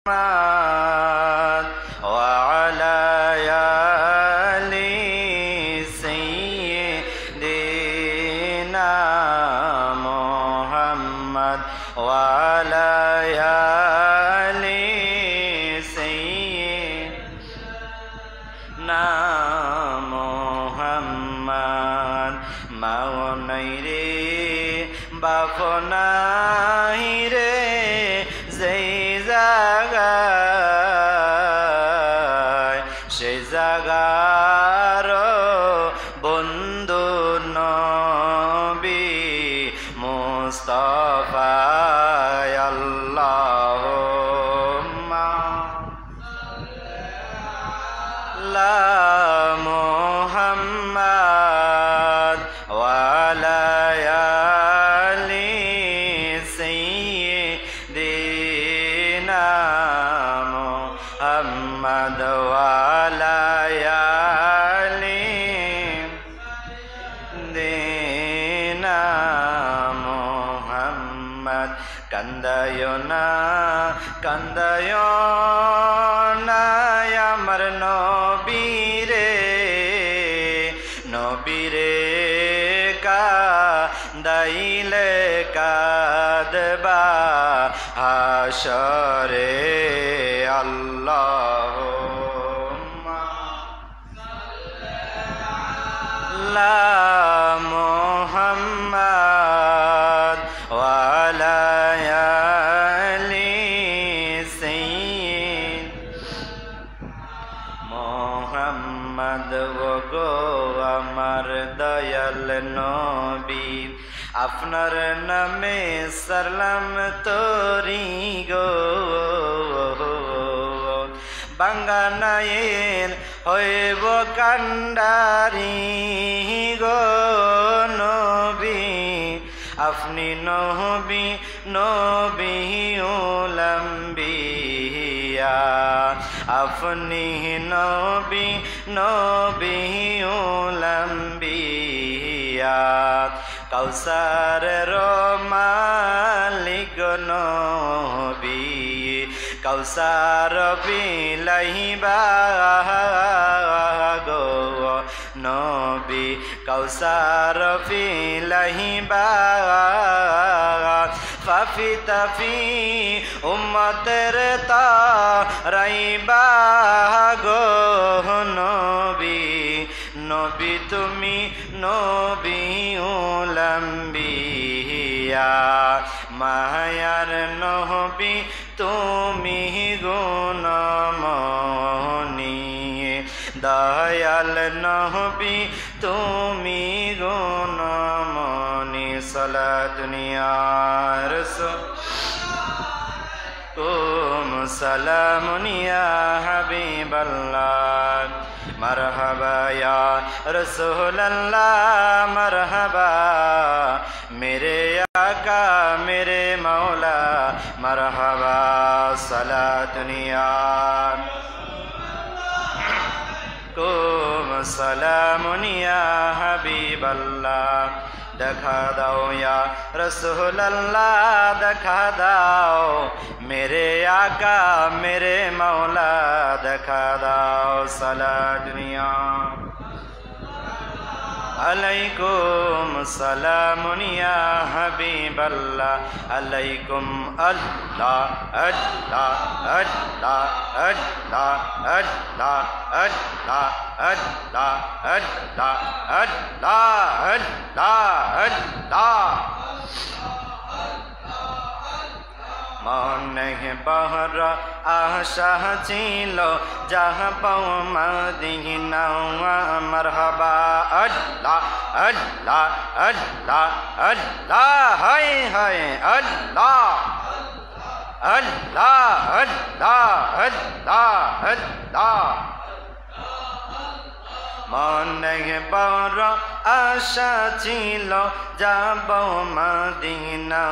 محمد وعلى آل سيدنا محمد وعلى آل سيدنا محمد মাওনাইরে বাফনাইরে যেই জায়গায় সেই জায়গার বন্ধু নবী মুস্তাফা আল্লাহুম্মা লা মুহাম্মদ ওয়া আলা আলি সাইয়্যিদিনা মুহাম্মদ ওয়া আলা আলি দিনা মুহাম্মদ কান্দায়ো না আমার নবীরে নবীরে কান্দাইলে কাঁদবা হাশরে আল্লাহুম্মা লা মুহাম্মদ ওয়া আলা আলি মুহাম্মদ গো আমার দয়াল নবী আপনার নামে সালাম তোরি গো বাঙ্গানায়ের হইব কান্ডারি গো নবী আপনি নবী নবী উলাম্বিয়া আপনি নবী নবী উলাম্বিয়া কাউসারের মালিক নবী কাউসার বিলাইবা গো নবী কাউসার বিলাইবা ফাফি তাফি উম্মতের তারাইবা গো নবী নবী তুমি নবী উলাম্বিয়া মায়ার নবী তুমি গুণমণি দয়াল নবী তুমি গুণমণি সালাতুনিয়া রাসূল সালামুনিয়া হাবিবাল্লাহ मरहबा या रसूल अल्लाह मरहबा मेरे आका मेरे मौला मरहबा सला दुनिया कुम सलामुनिया हबीब अल्लाह দেখা দাও ইয়া রসুল আল্লাহ দেখা দাও মেরে আকা মেরে মৌলা দেখা দাও সালা দুনিয়া আলাইকুম সালামুনিয়া হাবিবাল্লাহ আলাইকুম আল্লাহ আল্লাহ আল্লাহ আল্লাহ আল্লাহ আল্লাহ আল্লাহ আল্লাহ আল্লাহ আল্লাহ আল্লাহ মনে বহর আশা ছিল যাহা পাও মদিনা মারহাবা আল্লাহ আল্লাহ আল্লাহ আল্লাহ হায় হায় আল্লাহ আল্লাহ আল্লাহ আল্লাহ আল্লাহ মনে বড় আশা ছিল যাব মদিনা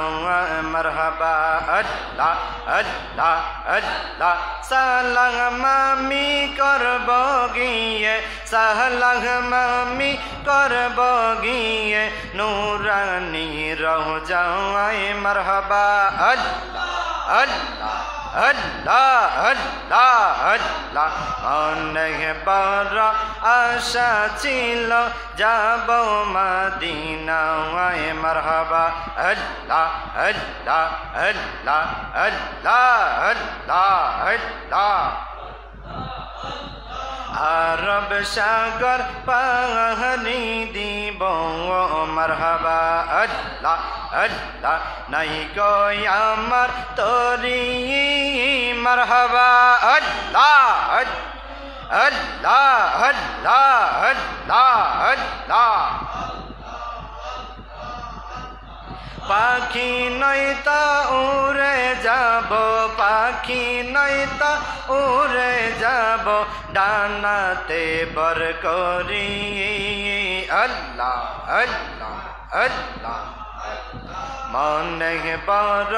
মারহাবা আল্লাহ আল্লাহ আল্লাহ সালাম আমি করব গিয়ে সালাম আমি করব গিয়ে নূরানি রওজায় মারহাবা আল্লাহ আল্লাহ আল্লাহ আল্লাহ আল্লাহ অনেক বড় আশা ছিল যাব মদিনায় মারহাবা আল্লাহ আল্লাহ আল্লাহ আল্লাহ আল্লাহ আল্লাহ আরব সাগর পাহাড়ি দিব মারহাবা আল্লাহ আল্লাহ নাই গো আমার তোরি মারহাবা আল্লাহ আল্লাহ আল্লাহ আল্লাহ আল্লাহ পাখি নয়তা উড়ে যাব পাখি নয়তা উড়ে যাব ডানাতে বর করি আল্লাহ আল্লাহ আল্লাহ মনে বড়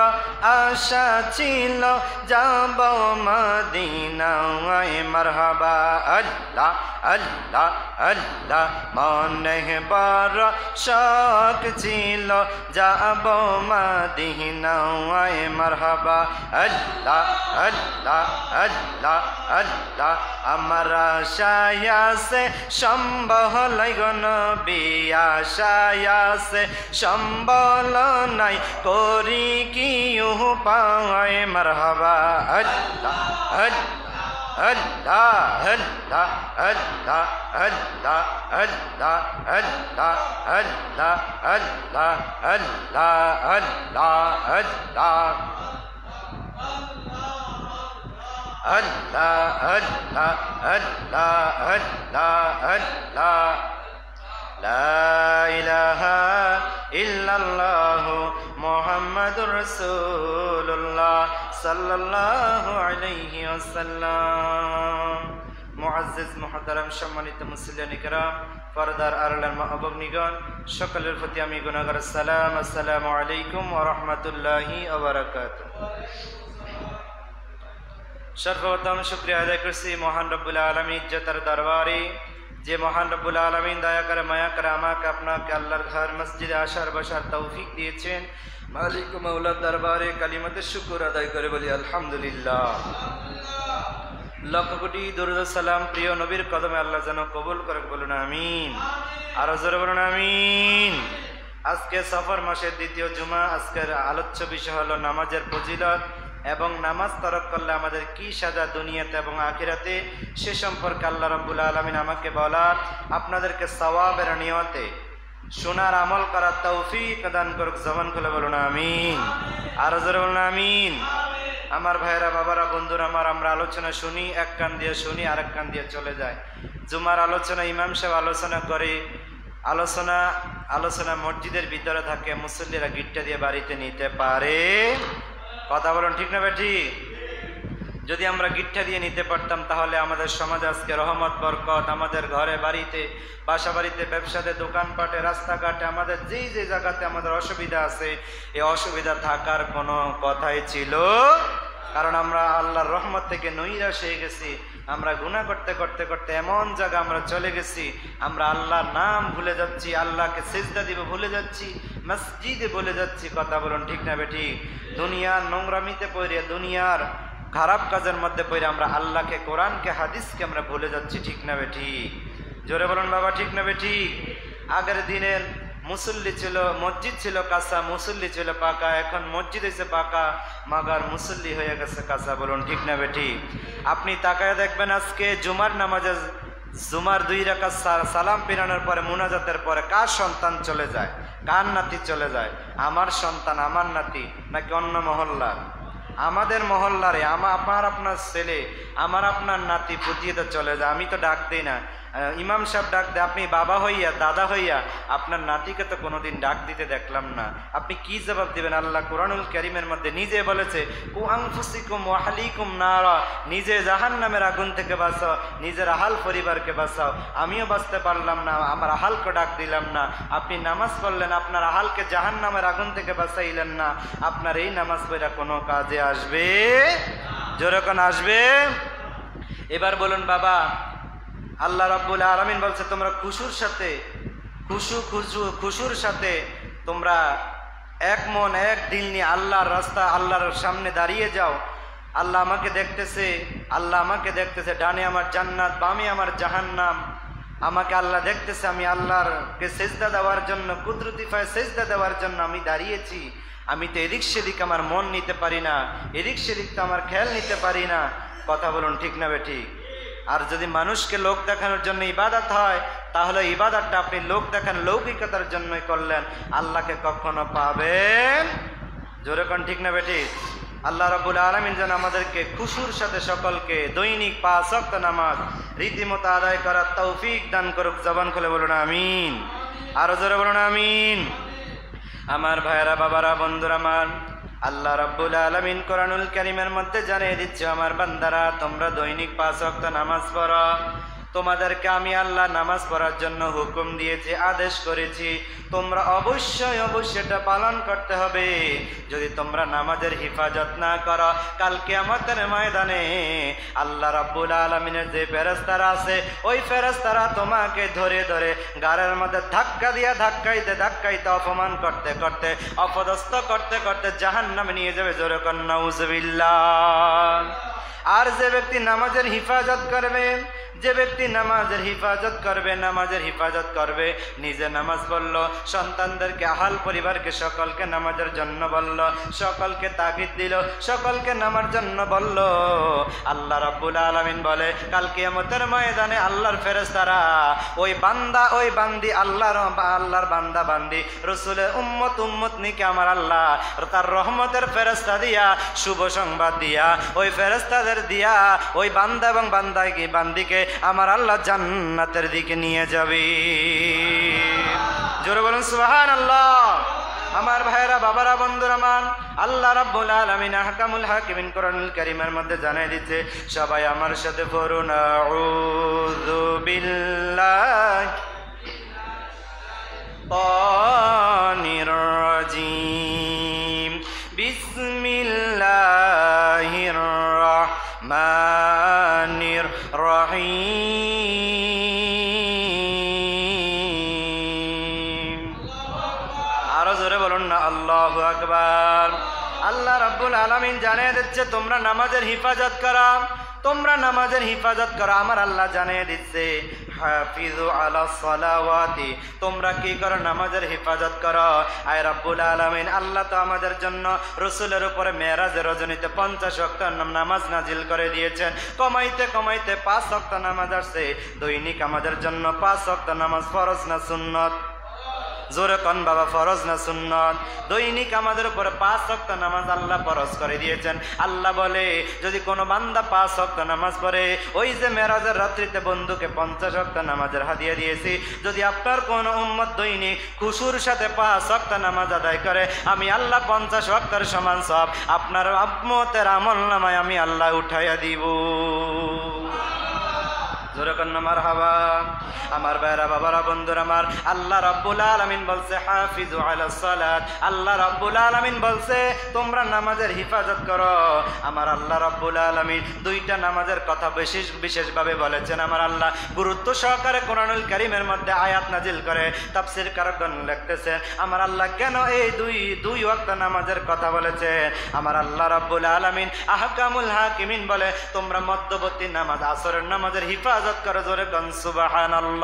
আশা ছিল যাব মদিনায় মারহাবা আল্লাহ আল্লাহ আল্লাহ মনে বড় শখ ছিল যাব মদিনায় মারহাবা আল্লাহ আল্লাহ আল্লাহ আল্লাহ আমার আশায় আছে সম্বল নবী আশায় আছে সম্বল নাই করি কি উপায় মারহাবা আল্লাহ আল্লাহ আল্লাহ আল্লাহ আল্লাহ আল্লাহ আল্লাহ আল্লাহ আল্লাহ আল্লাহ আল্লাহ আল্লাহ আল্লাহ আল্লাহ আল্লাহ আল্লাহ আল্লাহ লা ইলাহা ইল্লাল্লাহ মুহাম্মাদুর রাসূলুল্লাহ সাল্লাল্লাহু আলাইহি ওয়াসাল্লাম। মুআজ্জিজ মুহতারাম সম্মানিত মুসলিয়ান কিরাম পর্দার আড়ালের মা ও ভগ্নীগণ সকলের প্রতি আমি গুনাহগার সালাম আসসালামু আলাইকুম ওয়া রাহমাতুল্লাহি ওয়া বারাকাতুহু। সর্বপ্রথম শুকরিয়া আদায় করছি মহান রব্বুল আলামিন ইজ্জতের দরবারে যে মহান রব্বুল আলামিন দয়া করে মায়া করে আমাকে আপনাকে আল্লাহর ঘর মসজিদে আসার বসার তৌফিক দিয়েছেন। মালিক ও মাওলার দরবারে কালিমাতে শুকর আদায় করে বলি আলহামদুলিল্লাহ। লক্ষ কোটি দরুদ সালাম প্রিয় নবীর কদমে আল্লাহ যেন কবুল করে, বলুন আমিন। আরো জোরে বলুন আমিন। আজকে সফর মাসের দ্বিতীয় জুমা। আজকের আলোচ্য বিষয় হলো নামাজের ফজিলত এবং নামাজ তরক করলে আমাদের কি সাজা দুনিয়াতে এবং আখিরাতে, সে সম্পর্কে আল্লাহ রাব্বুল আলামিন আমাকে বলার, আপনাদেরকে সওয়াবের নিয়তে শোনার আমল করার তৌফিক দান করুক। জবান খুলে বলুন আমিন। আর জোরে বলুন আমিন। আমার ভাইয়েরা, বাবারা, বন্ধুরা আমার, আমরা আলোচনা শুনি, এক কান দিয়ে শুনি আর এক কান দিয়ে চলে যায়। জুমার আলোচনা ইমাম সাহেব আলোচনা করে, আলোচনা মসজিদের ভিতরে থাকে, মুসল্লিরা গিট্টা দিয়ে বাড়িতে নিতে পারে। কথা বলুন ঠিক না বেঠি? যদি আমরা গিট্টা দিয়ে নিতে পারতাম তাহলে আমাদের সমাজে আজকে রহমত বরকত, আমাদের ঘরে বাড়িতে, বাসা বাড়িতে, ব্যবসাতে, দোকানপাটে, রাস্তাঘাটে, আমাদের যেই যে জায়গাতে আমাদের অসুবিধা আছে, এই অসুবিধা থাকার কোনো কথাই ছিল, কারণ আমরা আল্লাহর রহমত থেকে নৈরাশ হয়ে গেছি। আমরা গুনাহ করতে করতে করতে এমন জায়গা আমরা চলে গেছি, আমরা আল্লাহর নাম ভুলে যাচ্ছি, আল্লাহকে সিজদা দিব ভুলে যাচ্ছি, মসজিদে ভুলে যাচ্ছি। কথা বলুন ঠিক না বেঠি? দুনিয়ার নোংরামিতে পড়ে, দুনিয়ার খারাপ কাজের মধ্যে পড়ে আমরা আল্লাহকে, কোরআনকে, হাদিসকে আমরা ভুলে যাচ্ছি। ঠিক না বেঠি? জোরে বলুন বাবা, ঠিক না বেঠি? আগের দিনের মুসল্লি ছিল, মসজিদ ছিল কাঁচা, মুসল্লি ছিল পাকা। এখন মসজিদ হয়েছে পাকা, মাগার মুসল্লি হয়ে গেছে কাঁচা। বলুন ঠিক না বেঠি? আপনি তাকায় দেখবেন আজকে জুমার নামাজে, জুমার 2 রাকাত সালাম ফিরানোর পরে, মুনাজাতের পরে কার সন্তান চলে যায়, কার নাতি চলে যায়? আমার সন্তান, আমার নাতি, নাকি অন্য মহল্লার? আমাদের মহল্লারে আমার আপনার ছেলে, আমার আপনার নাতি পুতিয়ে তো চলে যায়। আমি তো ডাক দিই না, ইমাম সাহেব ডাক দেয়। আপনি বাবা হইয়া, দাদা হইয়া আপনার নাতিকে তো কোনোদিন ডাক দিতে দেখলাম না। আপনি কি জবাব দিবেন? আল্লাহ কোরআনুল কারীমের মধ্যে নিজে বলেছে, কু আনফুসিকুম ওয়া আহলিকুম নারা, নিজে জাহান্নামের আগুন থেকে বাঁচাও, নিজের আহাল পরিবারকে বাঁচাও। আমিও বাঁচতে পারলাম না, আমার আহালকে ডাক দিলাম না। আপনি নামাজ পড়লেন, আপনার আহালকে জাহান্নামের আগুন থেকে বাঁচাইলেন না। আপনার এই নামাজ পড়া কোনো কাজে আসবে? জোরে কোন আসবে? এবার বলুন বাবা, আল্লাহ রাব্বুল আলামিন বলছে, তোমরা খুশুর সাথে তোমরা এক মন এক দিল নিয়ে আল্লাহর রাস্তা, আল্লাহর সামনে দাঁড়িয়ে যাও। আল্লাহ আমাকে দেখতেছে, আল্লাহ আমাকে দেখতেছে, ডানে আমার জান্নাত, বামে আমার জাহান্নাম। আমাকে আল্লাহ দেখতেছে, আমি আল্লাহরকে সেজদা দেওয়ার জন্য, কুদরতি পায়ে সেজদা দেওয়ার জন্য আমি দাঁড়িয়েছি। আমি তো এদিক সেদিক আমার মন নিতে পারি না, এদিক সেদিক তো আমার খেয়াল নিতে পারি না। কথা বলুন ঠিক না বেঠিক? আর যদি মানুষকে লোক দেখানোর জন্য ইবাদত হয়, তাহলে ইবাদতটা আপনি লোক দেখান, লৌকিকতার জন্যই করলেন, আল্লাহকে কখনো পাবেন? জোরে কোন ঠিক না বেঠিক? আল্লাহ রাব্বুল আলামিন যেন আমাদেরকে খুশুর সাথে সকলকে দৈনিক 5 ওয়াক্ত নামাজ রীতিমতো আদায় করার তৌফিক দান করুক। জবান খুলে বলুন আমিন। আরো জোরে বলুন আমিন। আমার ভাইয়েরা, বাবারা, বন্ধুরা আমার, আল্লাহ রাব্বুল আলামিন কোরআনুল কারীমের মধ্যে জানিয়ে দিচ্ছে, আমার বান্দারা তোমরা দৈনিক 5 ওয়াক্ত নামাজ পড়ো। তোমাদেরকে আমি আল্লাহ নামাজ পড়ার জন্য হুকুম দিয়েছি, আদেশ করেছি, তোমরা অবশ্যই এটা পালন করতে হবে। যদি তোমরা নামাজের হিফাজত না করো, কাল কিয়ামতের ময়দানে আল্লাহ রাব্বুল আলামিনের যে ফেরেশতারা আছে, ওই ফেরেশতারা তোমাকে ধরে ধরে গাড়ের মধ্যে ধাক্কা দিয়া ধাক্কাইতে অপমান করতে করতে, অপদস্থ করতে করতে জাহান্নামে নিয়ে যাবে। জোরে কোন নাউযুবিল্লাহ। আর যে ব্যক্তি নামাজের হিফাজত করবে, যে ব্যক্তি নামাজের হিফাজত করবে, নিজে নামাজ পড়ল, সন্তানদেরকে, আহাল পরিবারকে সকলকে নামাজের জন্য বলল, সকলকে তাগিদ দিল, সকলকে নামার জন্য বলল, আল্লাহ রাব্বুল আলামিন বলে কাল কিয়ামতের ময়দানে আল্লাহর ফেরেশতারা ওই বান্দা, ওই বান্দি, আল্লাহর বান্দা বান্দি, রাসূলের উম্মত নিকে আমার আল্লাহ তার রহমতের ফেরেশতা দিয়া, শুভ সংবাদ দিয়া, ওই ফেরেশতাদের দিয়া ওই বান্দা এবং বান্দিকে আমার আল্লাহ জান্নাতের দিকে নিয়ে যাবে। জোরে বলুন সুবহানাল্লাহ। আমার ভাইরা, বাবারা, বন্ধুরা আমার, আল্লাহ রাব্বুল আলামিন আহকামুল হাকিমিন কোরআনুল কারীমের মধ্যে জানিয়ে দিচ্ছে, সবাই আমার সাথে পড়ুন, আউযু বিল্লাহি শাইতানির রাজীম, বিসমিল্লাহির রাহমানির রহিম। আরো জোরে বলুন না আল্লাহু আকবার। আল্লাহ রাব্বুল আলামিন জানিয়ে দিচ্ছে, তোমরা নামাজের হিফাজত করো, তোমরা নামাজের হিফাজত করো। আমার আল্লাহ জানিয়ে দিচ্ছে, হাফিজু আলা সালাওয়াতি, তোমরা কি করো? নামাজের হিফাজত করো। আয় রাব্বুল আলামিন আল্লাহ তো আমাদের জন্য রাসূলের উপরে মেরাজের রজনীতে 50 ওয়াক্ত নামাজ নাজিল করে দিয়েছেন। কমাইতে কমাইতে 5 ওয়াক্ত নামাজ আসছে। দৈনিক আমাদের জন্য 5 ওয়াক্ত নামাজ ফরজ না সুন্নত? জোরে কোন বাবা, ফরজ না সুন্নত? দৈনিক আমাদের উপরে 5 ওয়াক্ত নামাজ আল্লাহ ফরজ করে দিয়েছেন। আল্লাহ বলে, যদি কোনো বান্দা 5 ওয়াক্ত নামাজ পড়ে, ওই যে মেরাজের রাত্রিতে বন্ধুকে 50 ওয়াক্ত নামাজের হাদিয়া দিয়েছি, যদি আপনার কোনো উম্মত দৈনিক খুশুর সাথে 5 ওয়াক্ত নামাজ আদায় করে, আমি আল্লাহ 50 ওয়াক্তের সমান সওয়াব আপনার উম্মতের আমলনামায় আমি আল্লাহ উঠাইয়া দিব। জোরে কোন মারহাবা। আমার ভাইরা, বাবারা, বন্ধুরা আমার, আল্লাহ রাব্বুল আলামিন বলছে হাফিজু আলাস সালাত। আল্লাহ রাব্বুল আলামিন বলছে তোমরা নামাজের হিফাজত করো। আমার আল্লাহ রাব্বুল আলামিন 2টা নামাজের কথা বিশেষভাবে বলেছেন। আমার আল্লাহ গুরুত্ব সহকারে কোরআনুল কারীমের মধ্যে আয়াত নাজিল করে তাফসীর কারকগণ লিখতেছেন, আমার আল্লাহ কেন এই দুই ওয়াক্ত নামাজের কথা বলেছেন। আমার আল্লাহ রাব্বুল আলামিন আহকামুল হাকিমিন বলে, তোমরা মধ্যবর্তী নামাজ আসরের নামাজের হিফাজত করো। জোরে কোন সুবহানাল্লাহ।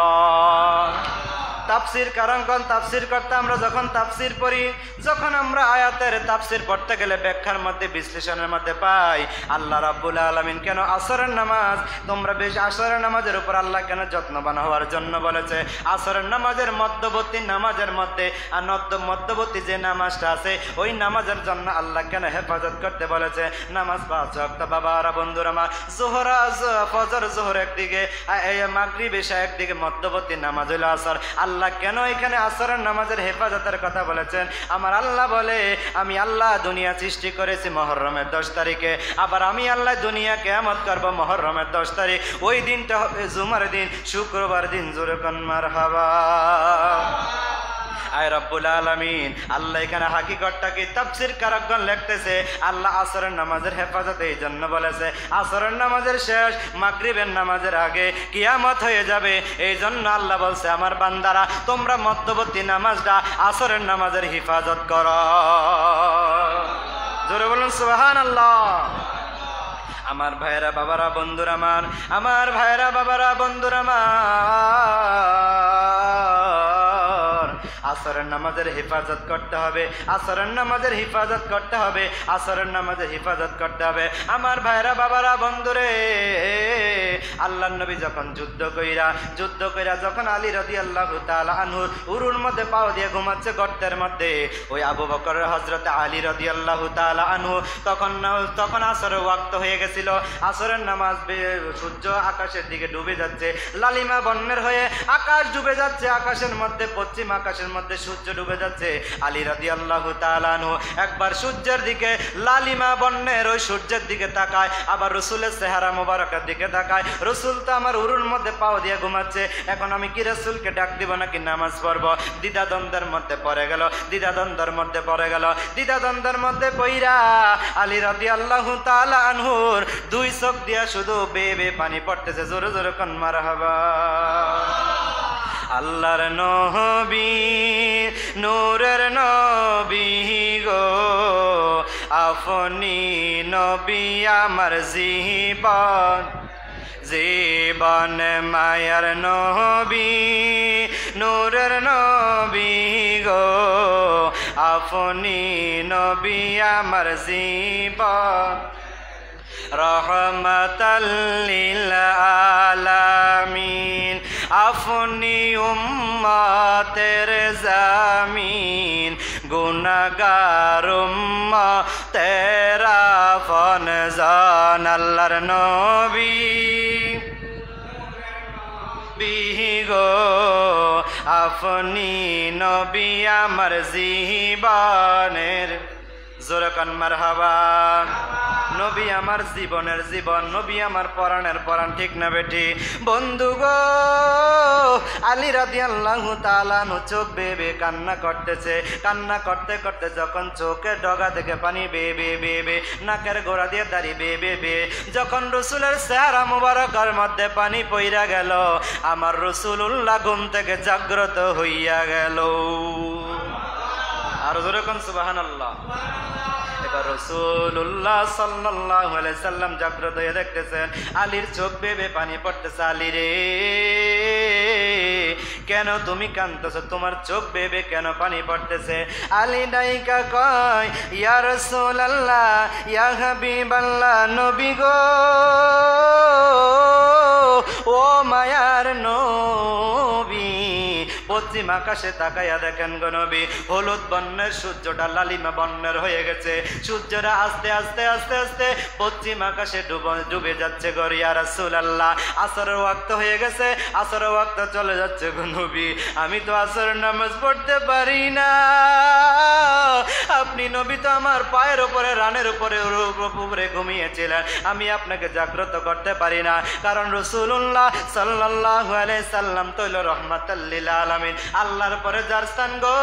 তাফসীর কারকগণ তাফসীর করতে আমরা যখন তাফসীর পড়ি, যখন আমরা আয়াতের তাফসীর পড়তে গেলে ব্যাখ্যার মধ্যে, বিশ্লেষণের মধ্যে পাই, আল্লাহ রাব্বুল আলামিন কেন আসরের নামাজ, তোমরা বেশ আসরের নামাজের উপর আল্লাহ কেন যত্নবান হওয়ার জন্য বলেছে। আসরের নামাজের মধ্যবর্তী নামাজের মধ্যে মধ্যবর্তী যে নামাজটা আছে, ওই নামাজের জন্য আল্লাহ কেন হেফাজত করতে বলেছে। নামাজ 5 ওয়াক্ত বাবারা, বন্ধুরা আমার, ফজর জোহর একদিকে, মাগরিব এশা একদিকে, মধ্যবর্তী নামাজ হলো আসর। আল্লাহ কেন এখানে আসরের নামাজের হেফাজতের কথা বলেছেন? আমার আল্লাহ বলে, আমি আল্লাহ দুনিয়া সৃষ্টি করেছি মুহররমের 10 তারিখে, আবার আমি আল্লাহ দুনিয়া কিয়ামত করব মুহররমের 10 তারিখ। ওই দিনটা হবে জুমার দিন, শুক্রবার দিন। জোরে কোন মারহাবা। আয় রব্বুল আলামিন আল্লাহ এখানে হাকিকতটা কি তাফসীর কারকগণ লিখতেছে, আল্লাহ আসরের নামাজের হেফাজত এই জন্য বলেছে, আসরের নামাজের শেষ, মাগরিবের নামাজের আগে কিয়ামত হয়ে যাবে। এই জন্য আল্লাহ বলছে, আমার বান্দারা তোমরা মধ্যবর্তী নামাজটা আসরের নামাজের হিফাজত করো। জোরে বলুন সুবহানাল্লাহ। আমার ভাইয়েরা বাবারা বন্ধুরা আমার ভাইয়েরা বাবারা বন্ধুরা আমার, আসরের নামাজের হেফাজত করতে হবে, আসরের নামাজের হেফাজত করতে হবে, আসরের নামাজের হেফাজত করতে হবে। আমার ভাইয়েরা বাবারা বন্ধুরে, আল্লাহর নবী যখন যুদ্ধ কইরা যখন আলী রাদিয়াল্লাহু তাআলা আনহুর উরুর মধ্যে পাও দিয়ে ঘুমাচ্ছে গর্তের মধ্যে, ওই আবু বকর হযরত আলী রাদিয়াল্লাহু তাআলা আনহু তখন আসরের ওয়াক্ত হয়ে গেছিল। আসরের নামাজ, সূর্য আকাশের দিকে ডুবে যাচ্ছে, লালিমা বর্ণের হয়ে আকাশ ডুবে যাচ্ছে, আকাশের মধ্যে পশ্চিম আকাশের মধ্যে সূর্য ডুবে যাচ্ছে। আলী রাদিয়াল্লাহু তাআলা আনহু একবার সূর্যের দিকে, লালিমা বর্ণের ওই সূর্যের দিকে তাকায়, আবার রসুলের চেহারা মোবারকের দিকে তাকায়। রসুল তো আমার উরুর মধ্যে পাও দিয়ে ঘুমাচ্ছে, এখন আমি কি রসুলকে ডাক দিব নাকি নামাজ পড়বো? দ্বিধাদ্বন্দ্বের মধ্যে পড়ে গেল, দ্বিধাদ্বন্দ্বের মধ্যে পইরা আলী রাদিয়াল্লাহু তাআলা আনহুর দুই চোখ দিয়া শুধু বেয়ে পানি পড়তেছে। জোরে জোরে কোন মারহাবা। আল্লাহর নবী, নূরের নবী গো, আপনি নবী আমার জীবন মায়ার নবী, নূরের নবী গো, আপনি নবী আমার জীবন, রহমাতাল লিল আলামিন, আপনি উম্মতের জামিন, গুনাহগার উম্মতের আপন জন। আল্লাহর নবী গো, আপনি নবী আমার জীবনের, জোরে কোন মারহাবা। নবী আমার জীবনের জীবন, নবী আমার পরাণের পরাণ, ঠিক না বেটি? বন্ধু গো, আলী রাদিয়াল্লাহু তাআলা আনহু চোখ বেয়ে কান্না করতেছে। কান্না করতে করতে যখন চোখের ডগা থেকে পানি বেয়ে নাকের গোড়া দিয়ে দাঁড়ি বেয়ে যখন রসুলের চেহারা মুবারকের মধ্যে পানি পইরা গেল, আমার রাসূলুল্লাহ ঘুম থেকে জাগ্রত হইয়া গেল। আর জোরে কোন সুবহানাল্লাহ। এবার রাসূলুল্লাহ সাল্লাল্লাহু আলাইহি সাল্লাম জাগ্রত হয়ে দেখতেছেন আলীর চোখ বেয়ে পানি পড়তেছে। আলী রে, কেন তুমি কাঁদতেছো? তোমার চোখ বেয়ে কেন পানি পড়তেছে? আলী ডাইকা কয়, ইয়া রাসূলুল্লাহ, ইয়া হাবিবাল্লাহ, নবী গো, ও মায়ার নবী, পশ্চিম আকাশে তাকাইয়া দেখেন গো নবী, হলুদ বর্ণের সূর্যটা লালিমা বর্ণের হয়ে গেছে। সূর্যটা আস্তে আস্তে আস্তে আস্তে পশ্চিম আকাশে ডুবে যাচ্ছে গো। ইয়া রাসূলুল্লাহ, আসরের ওয়াক্ত হয়ে গেছে, আসরের ওয়াক্ত চলে যাচ্ছে গো নবী, আমি তো আসরের নামাজ পড়তে পারি না। আপনি নবী তো আমার পায়ের উপরে, রানের উপরে ঘুমিয়েছিলেন, আমি আপনাকে জাগ্রত করতে পারি না, কারণ রাসূলুল্লাহ সাল্লাল্লাহু আলাইহি সাল্লাম তো হলো রহমাতাল লিল আলামিন, আল্লাহর পরে যার স্থান গো,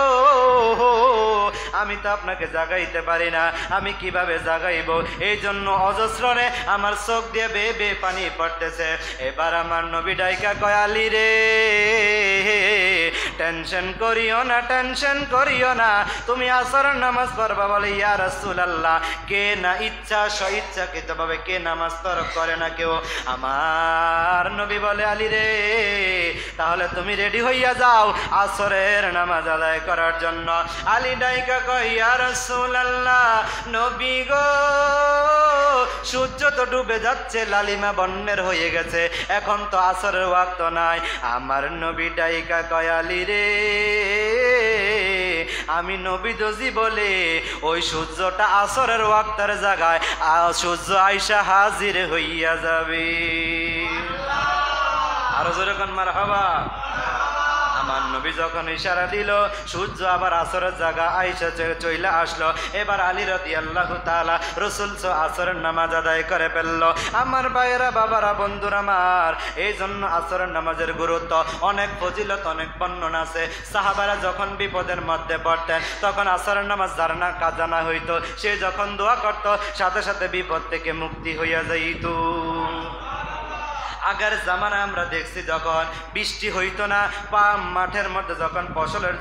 আমি তো আপনাকে জাগাইতে পারি না, আমি কিভাবে জাগাইব? এই জন্য অজস্ররে আমার চোখ দিয়ে বেয়ে পানি পড়তেছে। এবার আমার নবী ডাইকা কয়, আলী রে, টেনশন করিও না, টেনশন করিও না, তুমি আসরের নামাজ পড়বা বলে। ইয়া রাসূলুল্লাহ, কে না ইচ্ছাকৃতভাবে কে নামাজ তরক করে না কেউ? আমার নবী বলে, আলী রে, তাহলে তুমি রেডি হইয়া যাও আসরের নামাজ আদায় করার জন্য। আলী ডাইকা কয়, ইয়া রাসূলুল্লাহ, নবী গো, সূর্য তো ডুবে যাচ্ছে, লালিমা বর্ণের হয়ে গেছে, এখন তো আসরের ওয়াক্ত নাই। আমার নবী ডাইকা কয়, আলী রে, আমি নবী দজি বলে ওই সূর্যটা আসরের ওয়াক্তের জায়গায় সূর্য আইসা হাজির হইয়া যাবে। আরো জোরে কোন মারহাবা। আমার নবী যখন ইশারা দিল, সূর্য আবার আসরের জায়গা আইসা চইলা আসলো। এবার আলী রাদিয়াল্লাহু তাআলা রাসূল আসরের নামাজ আদায় করে ফেলল। আমার ভাইয়েরা, বাবারা, বন্ধুরা আমার, এই জন্য আসরের নামাজের গুরুত্ব, অনেক ফজিলত, অনেক বর্ণনা আছে। সাহাবারা যখন বিপদের মধ্যে পড়তেন, তখন আসরের নামাজ যার না জানা হইতো, সে যখন দোয়া করত, সাথে সাথে বিপদ থেকে মুক্তি হইয়া যাইত। আগের জামানা আমরা দেখছি যখন বৃষ্টি হইতো না, মাঠের মধ্যে যখন ফসলের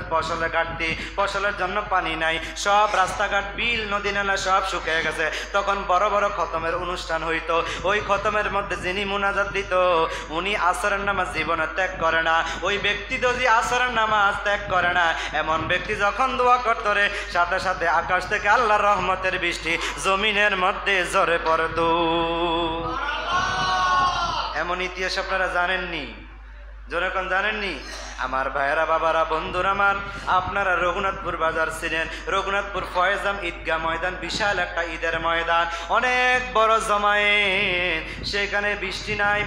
ঘাটতি, ফসলের জন্য পানি নাই, সব রাস্তাঘাট বিল নদী নালা সব শুকিয়ে গেছে, তখন বড় বড় খতমের অনুষ্ঠান হইতো। ওই খতমের মধ্যে যিনি মুনাজাত দিত উনি আসরের নামাজ জীবনে ত্যাগ করে না। ওই ব্যক্তি তো যে আসরের নামাজ ত্যাগ করে না, এমন ব্যক্তি যখন দোয়া করতো রে, সাথে সাথে আকাশ থেকে আল্লাহর রহমতের বৃষ্টি জমিনের মধ্যে ঝরে পড়তো। এমন ইতিহাস আপনারা জানেননি? যেরকম জানেননি? আমার ভাইয়েরা, বাবারা, বন্ধুরা আমার, আপনারা রঘুনাথপুর বাজার ছিলেন, রঘুনাথপুর ফয়েজাম ঈদগাহ ময়দান, বিশাল একটা ঈদের ময়দান, অনেক বড় জমায়েত। সেখানে বৃষ্টি নাই,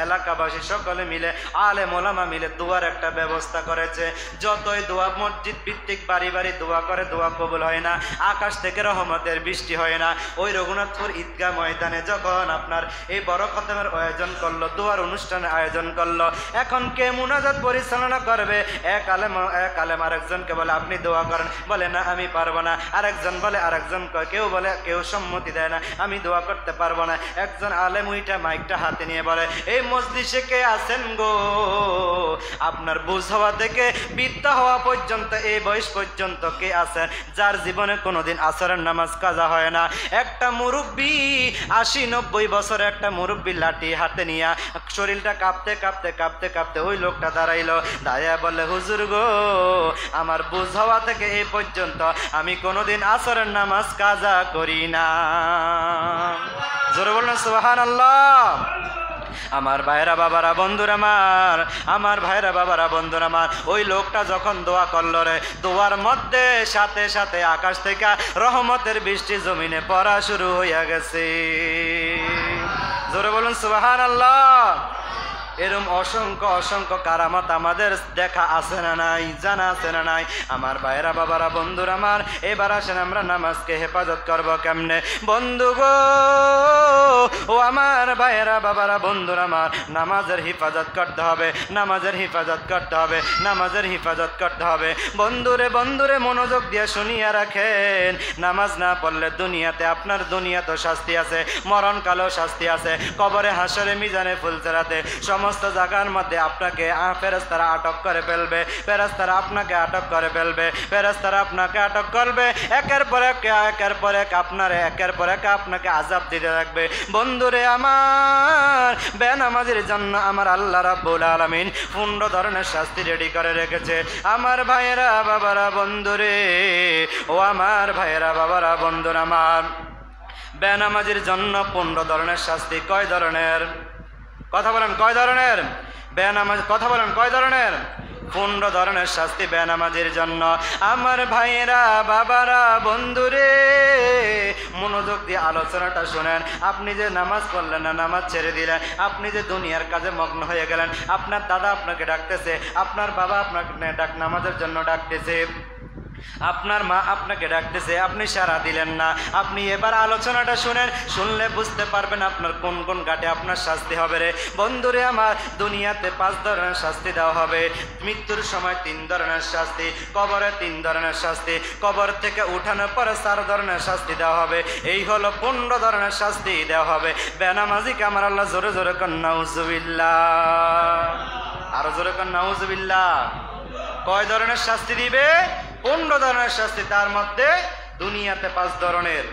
এলাকাবাসী সকলে মিলে, আলেম ওলামা মিলে দোয়ার একটা ব্যবস্থা করেছে। যতই দোয়া, মসজিদ ভিত্তিক বাড়ি বাড়ি দোয়া করে, দোয়া কবুল হয় না, আকাশ থেকে রহমতের বৃষ্টি হয় না। ওই রঘুনাথপুর ঈদগাহ ময়দানে যখন আপনার এই বড় খতমের আয়োজন করলো, দোয়ার অনুষ্ঠানের আয়োজন করলো, এখন কে মুনাজাত পরিচালনা করবে? এক আলেম আরেকজনকে বলে আপনি দোয়া করেন, বলে না আমি পারবো না। আরেকজন বলে, আরেকজন কেউ বলে, কেউ সম্মতি দেয় না, আমি দোয়া করতে পারবো না। একজন আলেম উইটা মাইকটা হাতে নিয়ে বলে, এই মজলিসে কে আছেন গো, আপনার বুঝ হওয়া থেকে বিদ্যা হওয়া পর্যন্ত, এই বয়স পর্যন্ত কে আছেন যার জীবনে কোনোদিন আসরের নামাজ কাজা হয় না? একটা মুরব্বী, 80-90 বছরের একটা মুরব্বী লাঠি হাতে নিয়ে শরীরটা কাঁপতে কাঁপতে কাঁপতে কাঁপতে ওই লোকটা দাঁড়াইলো, দাঁড়িয়ে বলে, হুজুর গো, আমার বুঝ হওয়া থেকে এই পর্যন্ত আমি কোনোদিন আসরের নামাজ কাজা করি না। জোরে বলুন সুবহানাল্লাহ। আমার ভাইরা বাবারা বন্ধুরা আমার ভাইরা বাবারা বন্ধুরা আমার, ওই লোকটা যখন দোয়া করলো রে, দোয়ার মধ্যে সাথে সাথে আকাশ থেকে রহমতের বৃষ্টি জমিনে পড়া শুরু হইয়া গেছে। জোরে বলুন সুবহানাল্লাহ। এরম অসংখ্য অসংখ্য কারামত আমাদের দেখা আছে না নাই, জানা আছে না নাই? আমার ভাইরা বাবারা বন্ধুরা আমার, এবার আসেন আমরা নামাজকে হেফাজত করব কেমনে? বন্ধু গো, ও আমার ভাইরা বাবারা বন্ধুরা আমার, নামাজের হেফাজত করতে হবে, নামাজের হেফাজত করতে হবে, নামাজের হেফাজত করতে হবে। বন্ধুরে বন্ধুরে মনোযোগ দিয়ে শুনিয়া রাখেন, নামাজ না পড়লে দুনিয়াতে আপনার দুনিয়াতে শাস্তি আছে, মরণকালেও শাস্তি আছে, কবরে হাসরে মিজানে ফুলসেরাতে সমস্ত জায়গার মধ্যে আপনাকে ফেরেশতারা আটক করে ফেলবে, ফেরেশতারা আপনাকে আটক করে ফেলবে, ফেরেশতারা আপনাকে আটক করবে, একের পর এক আপনাকে আযাব দিতে থাকবে। বন্ধুরে আমার, বেনামাজির জন্য আমার আল্লাহ রাব্বুল আলামিন 15 ধরনের শাস্তি রেডি করে রেখেছে। আমার ভাইয়েরা বাবারা বন্ধুরে, ও আমার ভাইয়েরা বাবারা বন্ধুরা আমার, বেনামাজির জন্য 15 ধরনের শাস্তি। কয় ধরনের? কথা বলেন, কয় ধরনের? বেনামাজ, কথা বলেন, কয় ধরনের? 15 ধরনের শাস্তি বেনামাজির জন্য। আমার ভাইয়েরা বাবারা বন্ধুরে, মনোযোগ দিয়ে আলোচনাটা শোনেন। আপনি যে নামাজ পড়লেন না, নামাজ ছেড়ে দিলেন, আপনি যে দুনিয়ার কাজে মগ্ন হয়ে গেলেন, আপনার দাদা আপনাকে ডাকতেছে, আপনার বাবা আপনাকে নামাজের জন্য ডাকতেছে, আপনার মা আপনাকে ডাকতেছে, আপনি সাড়া দিলেন না। আপনি এবার আলোচনাটা শুনেন, শুনলে বুঝতে পারবেন আপনার কোন কোন ঘাটে আপনার শাস্তি হবে রে। বন্ধুরে আমার, দুনিয়াতে 5 ধরনের শাস্তি দেওয়া হবে, মৃত্যুর সময় 3 ধরনের শাস্তি, কবরে 3 ধরনের শাস্তি, কবর থেকে উঠানোর পরে 4 ধরনের শাস্তি দেওয়া হবে। এই হলো 15 ধরনের শাস্তি দেওয়া হবে বেনামাজিকে। আমার আল্লাহ জোরে জোরে কর নাউজুবিল্লাহ, আরো জোরে কর নাউজুবিল্লাহ। কয় ধরনের শাস্তি দিবে? 15 ধরনের শাস্তি। তার মধ্যে দুনিয়াতে 5 ধরনের,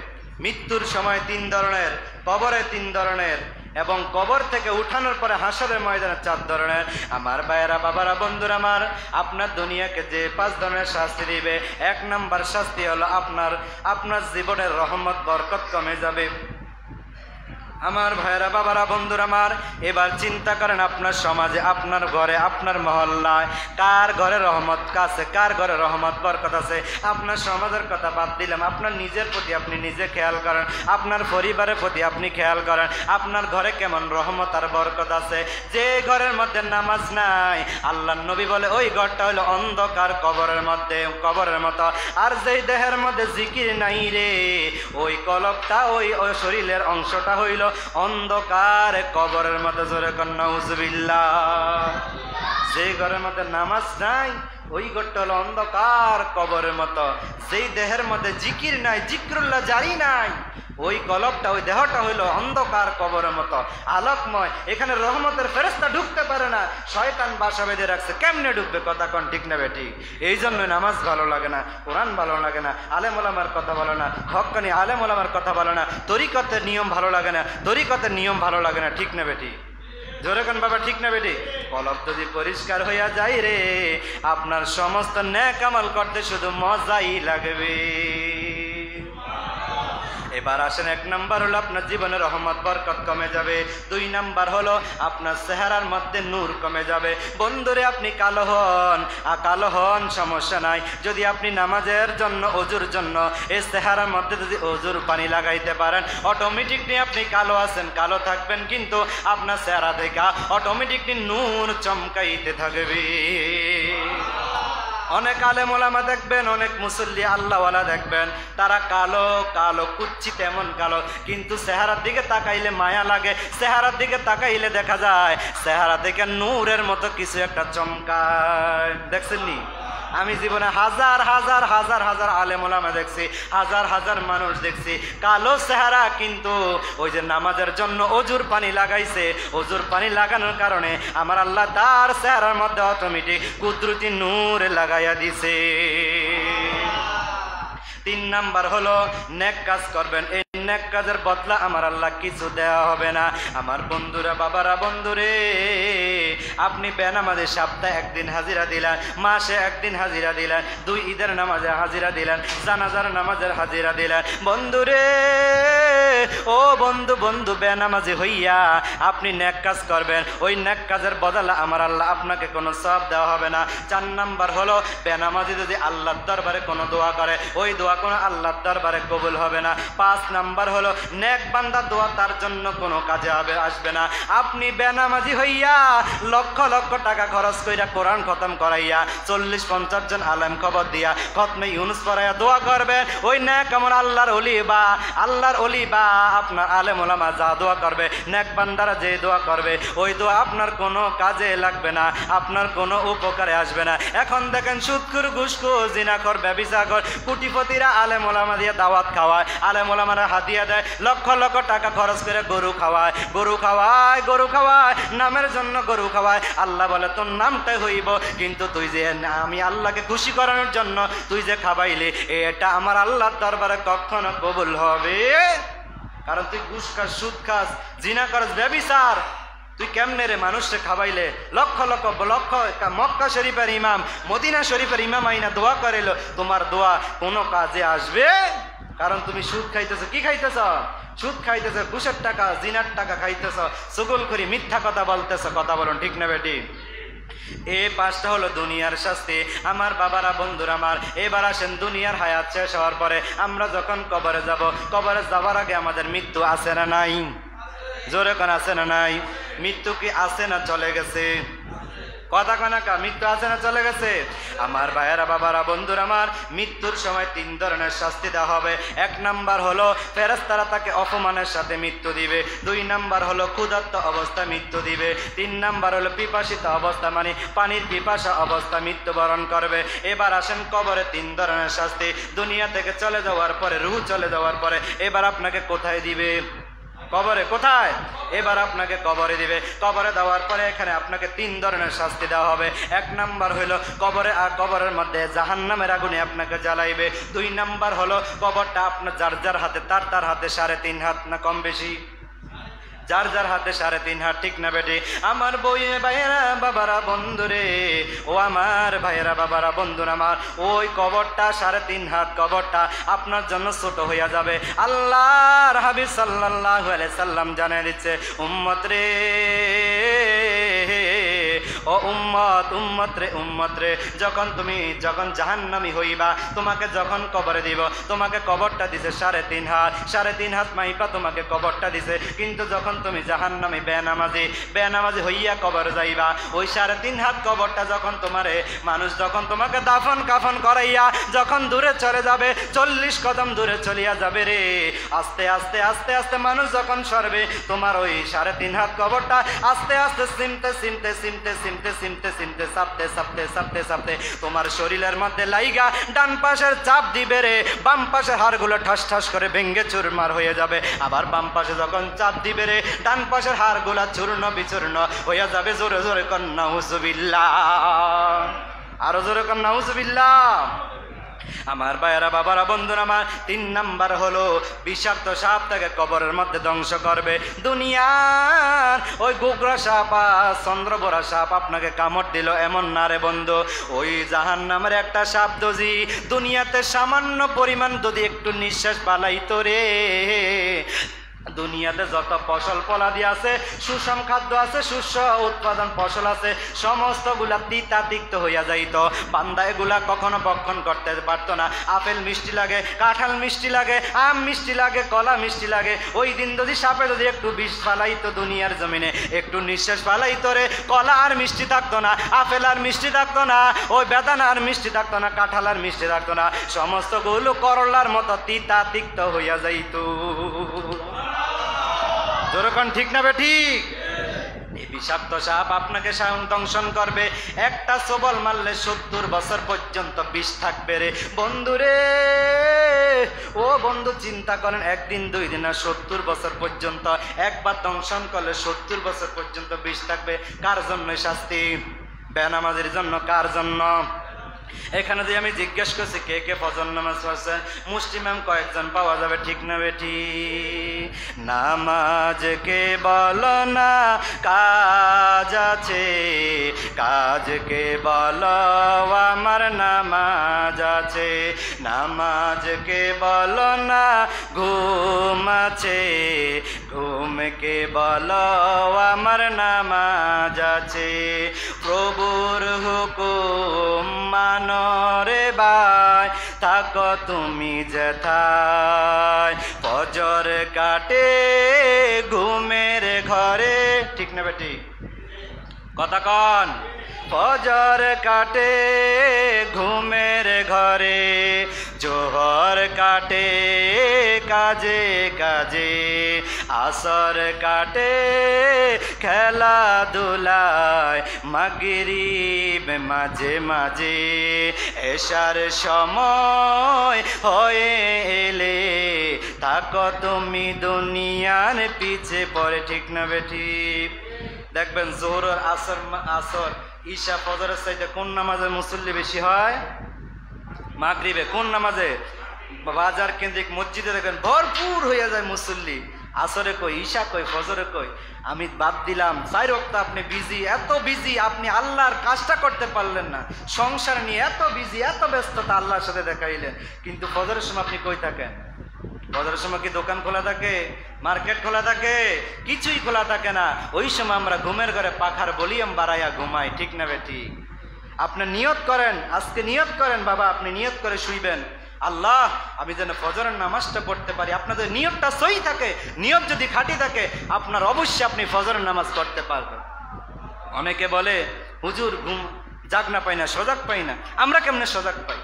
মৃত্যুর সময় 3 ধরনের, কবরে 3 ধরনের, এবং কবর থেকে উঠানোর পরে হাসরের ময়দানে 4 ধরনের। আমার ভাইয়েরা বাবারা বন্ধুরা আমার, আপনার দুনিয়াকে যে 5 ধরনের শাস্তি দিবে, 1 নম্বর শাস্তি হলো আপনার জীবনের রহমত বরকত কমে যাবে। আমার ভাইয়েরা বাবারা বন্ধুরা আমার, এবার চিন্তা করেন আপনার সমাজে, আপনার ঘরে, আপনার মহল্লায় কার ঘরে রহমত আছে, কার ঘরে রহমত বরকত আছে? আপনার সমাজের কথা বাদ দিলাম, আপনার নিজের প্রতি আপনি নিজে খেয়াল করেন, আপনার পরিবারের প্রতি আপনি খেয়াল করেন, আপনার ঘরে কেমন রহমত আর বরকত আছে। যে ঘরের মধ্যে নামাজ নাই, আল্লাহর নবী বলে ওই ঘরটা হলো অন্ধকার কবরের মধ্যে, কবরের মতো। আর যেই দেহের মধ্যে জিকির নাই রে, ওই কলবটা, ওই শরীরের অংশটা হইল অন্ধকার কবরের মধ্যে। জোরে কর নাউজুবিল্লাহ। যে ঘরের মধ্যে নামাজ নাই, ওই ঘরটা হলো অন্ধকার কবরের মতো। যেই দেহের মধ্যে জিকির নাই, জিক্রুল্লাহ জারি নাই, ওই কলবটা, ওই দেহটা হইল অন্ধকার কবরের মতো আলোকময়, এখানে রহমতের ফেরেশতা ঢুকতে পারে না, শয়তান বাসা বেঁধে রাখছে, কেমনে ঢুকবে? কথা কোন ঠিক না বেঠিক? এই জন্য নামাজ ভালো লাগে না, কোরআন ভালো লাগে না, আলেম ওলামার কথা ভালো না, হক্কানি আলেম ওলামার কথা ভালো না, তরিকতের নিয়ম ভালো লাগে না, তরিকতের নিয়ম ভালো লাগে না, ঠিক না বেঠিক? জোরে কোন বাবা, ঠিক না বেঠিক? কলব যদি পরিষ্কার হইয়া যায় রে, আপনার সমস্ত নেক আমল করতে শুধু মজাই লাগবে। এবার আসেন, 1 নাম্বার হলো আপনার জীবনে রহমত বরকত কমে যাবে। 2 নাম্বার হলো আপনার চেহারার মধ্যে নূর কমে যাবে। বন্ধুরে, আপনি কালো হন সমস্যা নাই, যদি আপনি নামাজের জন্য, অজুর জন্য এই চেহারার মধ্যে যদি অজুর পানি লাগাইতে পারেন, অটোমেটিকলি আপনি কালো আছেন, কালো থাকবেন, কিন্তু আপনার চেহারা থেকে অটোমেটিকলি নূর চমকাইতে থাকবে। অনেক আলেম ওলামা দেখবেন, অনেক মুসল্লি আল্লাহওয়ালা দেখবেন, তারা কালো কালো কুচ্ছি তেমন কালো, কিন্তু চেহারার দিকে তাকাইলে মায়া লাগে, চেহারার দিকে তাকাইলে দেখা যায় চেহারা থেকে নূরের মতো কিছু একটা চমকায়। দেখছেন নি? আমি জীবনে হাজার হাজার হাজার হাজার আলেম ওলামা দেখছি, হাজার হাজার মানুষ দেখছি, কালো চেহারা, কিন্তু ওই যে নামাজের জন্য অজুর পানি লাগাইছে, অজুর পানি লাগানোর কারণে আমার আল্লাহ তার চেহারার মধ্যে অটোমেটিক কুদরতি নূর লাগাইয়া দিছে। 3 নাম্বার হলো নেক কাজ করবেন, এই নেক কাজের বদলা আমার আল্লাহ কিছু দেওয়া হবে না। আমার বন্ধুরা, বাবারা, বন্ধুরে, আপনি বেনামাজে সপ্তাহে 1 দিন হাজিরা দিলেন, মাসে 1 দিন হাজিরা দিলেন, 2 ঈদের নামাজে হাজিরা দিলেন, জানাজার নামাজের হাজিরা দিলেন, বন্ধুরে, ও বন্ধু বেনামাজি হইয়া আপনি নেক কাজ করবেন, ওই নেক কাজের বদলা আমার আল্লাহ আপনাকে কোনো সওয়াব দেওয়া হবে না। 4 নাম্বার হলো বেনামাজি যদি আল্লাহর দরবারে কোনো দোয়া করে, ওই দোয়া কোনো আল্লাহর দরবারে কবুল হবে না। 5 নাম্বার হলো নেক বান্দা দোয়া তার জন্য কোনো কাজে আসবে না। আপনি বেনামাজি হইয়া লক্ষ লক্ষ টাকা খরচ কইরা কোরআন খতম করাইয়া 40-50 জন আলেম খবর দিয়া খতমে ইউনুস পড়াইয়া দোয়া করবেন, ওই নেক আমল আল্লাহর ওলি বা আপনার আলেম ওলামা যা দোয়া করবে, নেক বান্দারা যে দোয়া করবে, ওই দোয়া আপনার কোনো কাজে লাগবে না, আপনার কোনো উপকারে আসবে না। এখন দেখেন, সুদখোর, ঘুষখোর, জিনাখোর, ব্যভিচারখোর, কোটিপতিরা আলেম ওলামা দিয়ে দাওয়াত খাওয়ায়, আলেম ওলামারা হাদিয়া দেয়, লক্ষ লক্ষ টাকা খরচ করে গরু খাওয়ায়, নামের জন্য গরু খাওয়ায়। আল্লাহ বলে, তোর নামটাই হইব, কিন্তু তুই যে আমি আল্লাহকে খুশি করানোর জন্য তুই যে খাওয়াইলে, এটা আমার আল্লাহর দরবারে কখনো কবুল হবে? কারণ তুই ঘুষ খাস, সুদ খাস, জিনা করস, ব্যভিচার, তুই কেমনে রে মানুষকে খাওয়াইলে? লক্ষ লক্ষ মক্কা শরীফের ইমাম, মদিনা শরীফের ইমাম আইনা দোয়া করিল, তোমার দোয়া কোনো কাজে আসবে? কারণ তুমি সুদ খাইতেছ। কি খাইতেছ? সুদ খাইতেছ, ঘুষের টাকা, জিনার টাকা খাইতেছ, চুগলখড়ি, মিথ্যা কথা বলতেছ। কথা বলুন, ঠিক না বেটি? এই 5টা হলো দুনিয়ার শাস্তি। আমার বাবারা, বন্ধুরা আমার, এবার আসেন, দুনিয়ার হায়াত শেষ হওয়ার পরে আমরা যখন কবরে যাব, কবরে যাওয়ার আগে আমাদের মৃত্যু আছে না নাই? জোরে কোন আছে না নাই? মৃত্যু কি আছে না চলে গেছে? কথা কানাকা, মৃত্যু আছে না চলে গেছে? আমার ভাইয়েরা, বাবারা, বন্ধুরা আমার, মৃত্যুর সময় 3 ধরনের শাস্তি দেওয়া হবে। 1 নাম্বার হলো ফেরেশতারা তাকে অপমানের সাথে মৃত্যু দিবে। 2 নাম্বার হলো ক্ষুধার্ত অবস্থা মৃত্যু দিবে। 3 নাম্বার হলো পিপাসিত অবস্থা, মানে পানির পিপাসা অবস্থা মৃত্যুবরণ করবে। এবার আসেন কবরে 3 ধরনের শাস্তি। দুনিয়া থেকে চলে যাওয়ার পরে, রূহ চলে যাওয়ার পরে এবার আপনাকে কোথায় দিবে? কবরে। কোথায়? এবার আপনাকে কবরে দিবে। কবরে দেওয়ার পরে এখানে আপনাকে 3 ধরনের শাস্তি দেওয়া হবে। 1 নাম্বার হলো কবরে, আর কবরের মধ্যে জাহান্নামের আগুনে আপনাকে জ্বালাইবে। 2 নাম্বার হলো কবরটা আপনার যার হাতে, তার হাতে 3.5 হাত, না কম বেশি? যার হাতে 3.5 হাত, ঠিক না বেটি? আমার ভাইয়েরা, বাবারা, বন্ধুরে, ও আমার ভাইয়েরা, বাবারা, বন্ধুরা আমার, ওই কবরটা 3.5 হাত কবরটা আপনার জন্য ছোট হইয়া যাবে। আল্লাহর হাবিব সাল্লাল্লাহু আলাইহি সাল্লাম জানিয়ে দিচ্ছে, উম্মত রে, ও উম্মত রে, যখন জাহান্নামী হইবা, তোমাকে যখন কবরে দিব, তোমাকে কবরটা দিছে 3.5 হাত, 3.5 হাত মাইপা তোমাকে কবরটা দিছে, কিন্তু যখন তুমি জাহান্নামী বেনামাজি হইয়া কবর যাইবা, ওই 3.5 হাত কবরটা যখন মানুষ যখন তোমাকে দাফন কাফন করাইয়া যখন দূরে চলে যাবে, 40 কদম দূরে চলিয়া যাবে রে, আস্তে আস্তে আস্তে আস্তে মানুষ যখন সরবে, তোমার ওই 3.5 হাত কবরটা আস্তে আস্তে সিমতে সিমতে সিমতে সিমতে চাপতে চাপতে চাপতে চাপতে তোমার শরীরের মধ্যে লাইগা ডান পাশের চাপ দিবে রে, বাম পাশের হাড়গুলো ঠাস ঠাস করে ভেঙ্গে চুরমার হয়ে যাবে। আবার বাম পাশে যখন চাপ দিবে রে, ডান পাশের হাড়গুলা চূর্ণ বিচূর্ণ হয়ে যাবে। জোরে জোরে কন্যা নাউজুবিল্লাহ, আরো জোরে কন্যা নাউজুবিল্লাহ। আমার ভাইয়েরা, বাবারা, বন্ধুরা আমার, 3 নাম্বার হলো বিষাক্ত সাপ তাকে কবরের মধ্যে ধ্বংস করবে। দুনিয়ার ওই গোগরা সাপ আর চন্দ্রবরা সাপ আপনাকে কামড় দিল এমন না রে বন্ধু, ওই জাহান্নামের একটা সাপ দজি দুনিয়াতে সামান্য পরিমাণ যদি একটু নিঃশ্বাস পালাইতো রে, দুনিয়াতে যত ফসল ফলাদি আছে, সুষম খাদ্য আছে, শস্য উৎপাদন ফসল আছে, সমস্তগুলা তিতা তিক্ত হইয়া যাইত। বান্দা এগুলা কখনো ভক্ষণ করতে পারতো না। আপেল মিষ্টি লাগে, কাঁঠাল মিষ্টি লাগে, আম মিষ্টি লাগে, কলা মিষ্টি লাগে। ওই দিন যদি সাপে যদি একটু বিষ ফালাইতো দুনিয়ার জমিনে, একটু নিঃশ্বাস ফালাইতো রে, কলা আর মিষ্টি থাকতো না, আপেল আর মিষ্টি থাকতো না, ওই বেদানা আর মিষ্টি থাকতো না, কাঁঠাল আর মিষ্টি থাকতো না, সমস্তগুলো করলার মতো তিতা তিক্ত হইয়া যাইত। যেরকম ঠিক না বেঠিক? এই বিষাক্ত সাপ আপনাকে দংশন করবে। একটা সবল মারলে 70 বছর পর্যন্ত বিষ থাকবে রে বন্ধুরে। ও বন্ধু, চিন্তা করেন, একদিন 2 দিন না, 70 বছর পর্যন্ত একবার দংশন করলে 70 বছর পর্যন্ত বিষ থাকবে। কার জন্য শাস্তি? বেনামাজির জন্য। কার জন্য? এখানে যে আমি জিজ্ঞেস করছি কে কে ফজর নামাজ পড়ছে, মুসলিম কয়েকজন পাওয়া যাবে, ঠিক না বেঠি? নামাজ কে বলো না কাজ আছে, কাজকে বলো আমার নামাজ আছে, নামাজকে বলো না ঘুম আছে, ঘুমকে বলো আমার নামাজ আছে। প্রভুর হুকুম মানরে ভাই, থাকো তুমি যেথায়, ফজর কাটে ঘুমের ঘরে, ঠিক না বেটি? কথা কন। ফজর কাটে ঘুমের ঘরে, জোহর কাটে কাজে কাজে, আসর কাটে খেলাধুলায়, মাগরিব মাঝে মাঝে, এশার সময় হয়ে এলে থাকো তুমি দুনিয়ার পিছে পড়ে, ঠিক না বেটি? দেখবেন জোহর আসর আসর ঈশা ফজরের চাইতে কোন নামাজে মুসল্লি বেশি হয়? মাগরিবে। কোন নামাজে? বাজার কেন্দ্রিক মসজিদে দেখবেন ভরপুর হয়ে যায় মুসল্লি। আসরে কই, ঈশা কই, ফজরে কই? আমি বাদ দিলাম 4 ওয়াক্ত আপনি বিজি, এত বিজি আপনি আল্লাহর কাজটা করতে পারলেন না, সংসার নিয়ে এত বিজি, এত ব্যস্ততা, আল্লাহর সাথে দেখাইলেন, কিন্তু ফজরের সময় আপনি কই থাকেন? ফজরের সময় কি দোকান খোলা থাকে? মার্কেট খোলা থাকে? কিছুই খোলা থাকে না। ওই সময় আমরা ঘুমের ঘরে পাখার ভলিউম বাড়াইয়া ঘুমাই, ঠিক না বেটি? আপনি নিয়ত করেন, আজকে নিয়ত করেন বাবা, আপনি নিয়ত করে শুইবেন, আল্লাহ আমি যেন ফজরের নামাজটা পড়তে পারি। আপনাদের নিয়তটা সহি থাকে, নিয়ত যদি খাঁটি থাকে, আপনার অবশ্যই আপনি ফজরের নামাজ পড়তে পারবেন। অনেকে বলে হুজুর ঘুম জাগ না পাই না, সজাগ পাই না। আমরা কেমনে সজাগ পাই?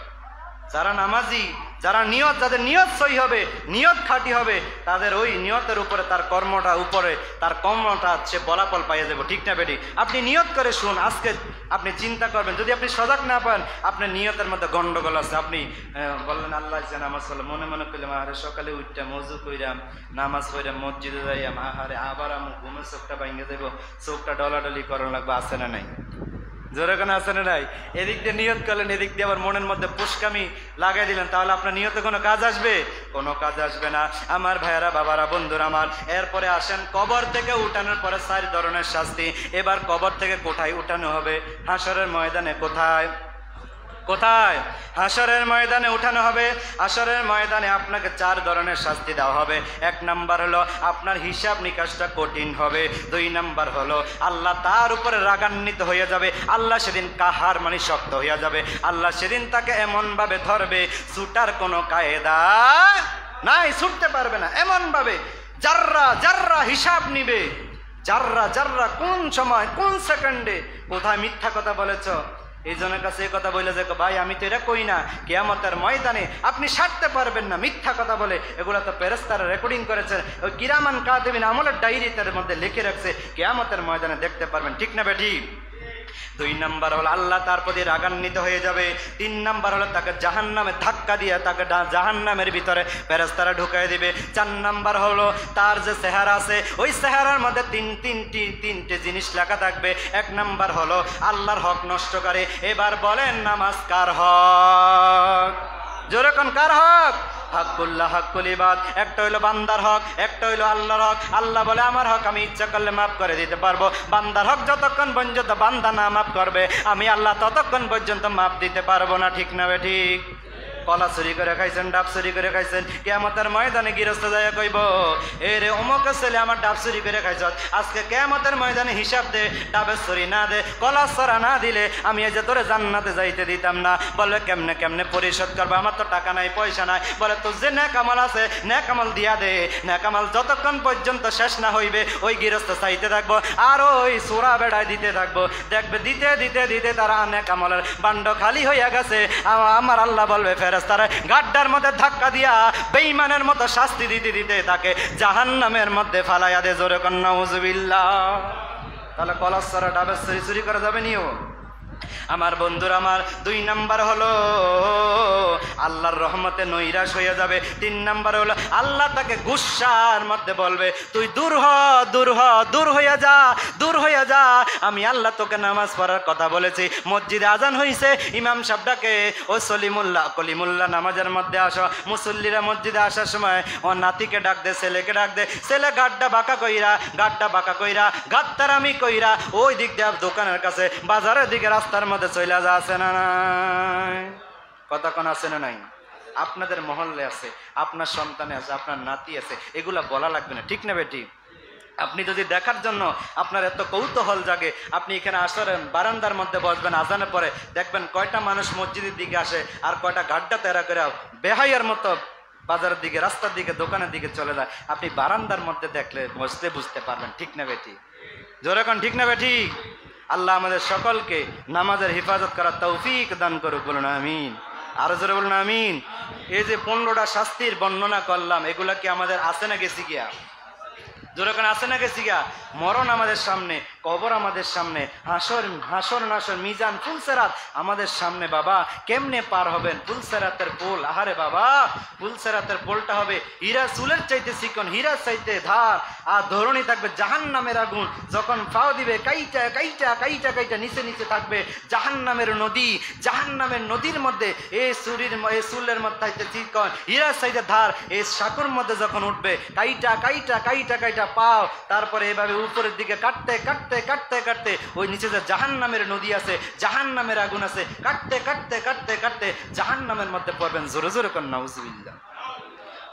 যারা নামাজি, যারা নিয়ত, যাদের নিয়ত সহি হবে, নিয়ত খাঁটি হবে, তাদের ওই নিয়তের উপরে তার কর্মটা উপরে তার কর্মটা সে ফলাফল পাইয়ে যাবে, ঠিক না বেটি? আপনি নিয়ত করে শুন, আজকে আপনি চিন্তা করবেন, যদি আপনি সজাগ না পান, আপনার নিয়তের মধ্যে গন্ডগোল আছে। আপনি বললেন আল্লাহ যে নামাজ পড়লাম, মনে মনে করলাম আরে সকালে উঠতাম, মজু কইরাম, নামাজ পড়লাম, মসজিদে যাইয়াম, আহারে আবার আমার ঘুমের চোখটা ভাঙে যাবো, চোখটা ডলাডলি করানো লাগবে, আছে না নাই? জোরে কোনো আছে না নাই? এদিক দিয়ে নিয়ত করলেন, এদিক দিয়ে আবার মনের মধ্যে পুষ্কামি লাগাই দিলেন, তাহলে আপনার নিয়তে কোনো কাজ আসবে? কোনো কাজ আসবে না। আমার ভাইয়েরা, বাবারা, বন্ধুরা আমার, এরপরে আসেন কবর থেকে উঠানোর পরে 4 ধরনের শাস্তি। এবার কবর থেকে কোথায় উঠানো হবে? হাসরের ময়দানে। কোথায়? কোথায়? হাসরের ময়দানে উঠানো হবে। হাসরের ময়দানে আপনাকে 4 ধরনের শাস্তি দেওয়া হবে। 1 নাম্বার হলো আপনার হিসাব নিকাশটা কঠিন হবে। 2 নাম্বার হলো আল্লাহ তার উপরে রাগান্বিত হয়ে যাবে। আল্লাহ সেদিন কাহার মানে শক্ত হয়ে যাবে। আল্লাহ সেদিন তাকে এমনভাবে ধরবে, ছুটার কোনো কায়দা নাই, ছুটতে পারবে না। এমনভাবে জাররা জাররা হিসাব নিবে, জাররা জাররা, কোন সময়, কোন সেকেন্ডে কোথায় মিথ্যা কথা বলেছ। এই জনের কাছে এই কথা বলে যে ভাই আমি তো এটা কই না, কিয়ামতের ময়দানে আপনি সারতে পারবেন না মিথ্যা কথা বলে। এগুলো তো ফেরেশতারা রেকর্ডিং করেছে, ওই কিরামান কাতিবিন আমলের ডায়েরিটার মধ্যে লিখে রাখছে, কিয়ামতের ময়দানে দেখতে পারবেন, ঠিক না বেটি? 2 নাম্বার হলো আল্লাহ তার প্রতি রাগান্বিত হয়ে যাবে। 3 নাম্বার হলো তাকে জাহান্নামে ধাক্কা দিয়ে তাকে জাহান্নামের ভিতরে ফেরেশতারা ঢুকাই দিবে। 4 নাম্বার হলো তার যে চেহারা আছে ওই চেহারার মধ্যে তিনটে জিনিস লেখা থাকবে। 1 নাম্বার হলো আল্লাহর হক নষ্ট করে। এবার বলেন নামাজ কার হক? জোরে কোন কার হক? হাক্কুল্লাহ হাক্কুল ইবাদ। একটা হইলো বান্দার হক, একটা হইলো আল্লাহর হক। আল্লাহ বলে আমার হক আমি ইচ্ছা করলে মাফ করে দিতে পারবো। বান্দার হক যতক্ষণ পর্যন্ত বান্দা না মাফ করবে আমি আল্লাহ ততক্ষণ পর্যন্ত মাফ দিতে পারবো না। ঠিক না ঠিক? কলা চুরি করে খাইছেন, ডাব চুরি করে খাইছেন, কিয়ামতের ময়দানে গৃহস্থ যায় কইব এ রে অমুক ছেলে আমার ডাব চুরি করে খাইছ, আজকে কিয়ামতের ময়দানে হিসাব দে, ডাবের চুরি না দে, কলা চড়া না দিলে আমি এই যে তোরে জান্নাতে যাইতে দিতাম না। বলে কেমনে কেমনে পরিশোধ করবো, আমার তো টাকা নাই পয়সা নাই। বলে তোর যে নেকামাল আছে নেকামাল দিয়া দে। নেকামাল যতক্ষণ পর্যন্ত শেষ না হইবে ওই গৃহস্থ চাইতে থাকবো আর ওই চোরা বেড়ায় দিতে থাকবো। দেখবে দিতে দিতে দিতে তারা নেকামালের বান্ড খালি হইয়া গেছে। আমার আল্লাহ বলবে ফেরেশতারা গাড্ডার মধ্যে ধাক্কা দিয়া বেঈমানের মতো শাস্তি দিতে দিতে তাকে জাহান্নামের মধ্যে ফালাইয়া দে। জোরে কোন নাউজুবিল্লাহ। তাহলে কলাস ছাড়া ডাবের চুরি করা যাবে নিও আমার বন্ধুরা। আমার 2 নাম্বার হলো আল্লাহর রহমতে নৈরাশ হয়ে যাবে। 3 নাম্বার হলো আল্লাহ তাকে গুসার মধ্যে বলবে তুই দূর হ দূর হ দূর হইয়া যা দূর হইয়া যা। আমি আল্লাহ তোকে নামাজ পড়ার কথা বলেছি, মসজিদে আজান হইছে, ইমাম সাহেবটাকে ও কলিমুল্লাহ নামাজের মধ্যে আসো। মুসল্লিরা মসজিদে আসার সময় ও নাতিকে ডাক দে, ছেলেকে ডাক দে। ছেলে গাড্ডা বাঁকা কইরা গাত্তারামি কইরা ওই দিক দিয়ে দোকানের কাছে বাজারের দিকে রাস্তার মধ্যে চলে যা। আছে না নাই? কথা কোন আছে না নাই? আপনাদের মহল্লে আছে, আপনার সন্তানে আছে, আপনার নাতি আছে, এগুলা বলা লাগবে না। ঠিক না বেটি? আপনি যদি দেখার জন্য আপনার এত কৌতূহল জাগে, আপনি এখানে আসরেন বারান্দার মধ্যে বসবেন, আজানের পরে দেখবেন কয়টা মানুষ মসজিদের দিকে আসে আর কয়টা গাড্ডা তেরা করে বেহাইয়ার মতো বাজারের দিকে, রাস্তার দিকে, দোকানের দিকে চলে যায়। আপনি বারান্দার মধ্যে দেখলে বসতে বুঝতে পারবেন। ঠিক না বেটি? জোরে কোন ঠিক না বেটি? আল্লাহ আমাদের সকলকে নামাজের হেফাজত করার তৌফিক দান করুক। বলুন আমিন। আরো জোরে বলুন আমিন। এই যে 15টা শাস্তির বর্ণনা করলাম, এগুলা কি আমাদের আছে না গেছি গিয়া? জোরে কোন আছে না গেছি গিয়া? মরণ আমাদের সামনে, কবর আমাদের সামনে, হাসর নাসর মিজান ফুলসেরাত আমাদের সামনে। বাবা কেমনে পার হবেন ফুলসেরাতের পোল? আহারে বাবা ফুলসেরাতের পোলটা হবে হীরা চুলের চাইতে চিকন, হীরা চাইতে ধার, আর ধরণী থাকবে জাহান্নামের আগুন। যখন পাও দিবে কাইটা কাইটা কাইটা কাইটা নিচে নিচে থাকবে জাহান্নামের নদী। জাহান্নামের নদীর মধ্যে এই চুলের মধ্যে চাইতে চিকন, হীরা চাইতে ধার, এই সাকুর মধ্যে যখন উঠবে কাইটা কাইটা কাইটা কাইটা পাও, তারপরে এভাবে উপরের দিকে কাটতে কাটতে কাটতে কাটতে ওই নিচে যে জাহান্নামের নদী আছে, জাহান্নামের আগুন আছে, কাটতে কাটতে কাটতে কাটতে জাহান্নামের মধ্যে পড়বেন। জোরে জোরে কোন নাউজুবিল্লাহ।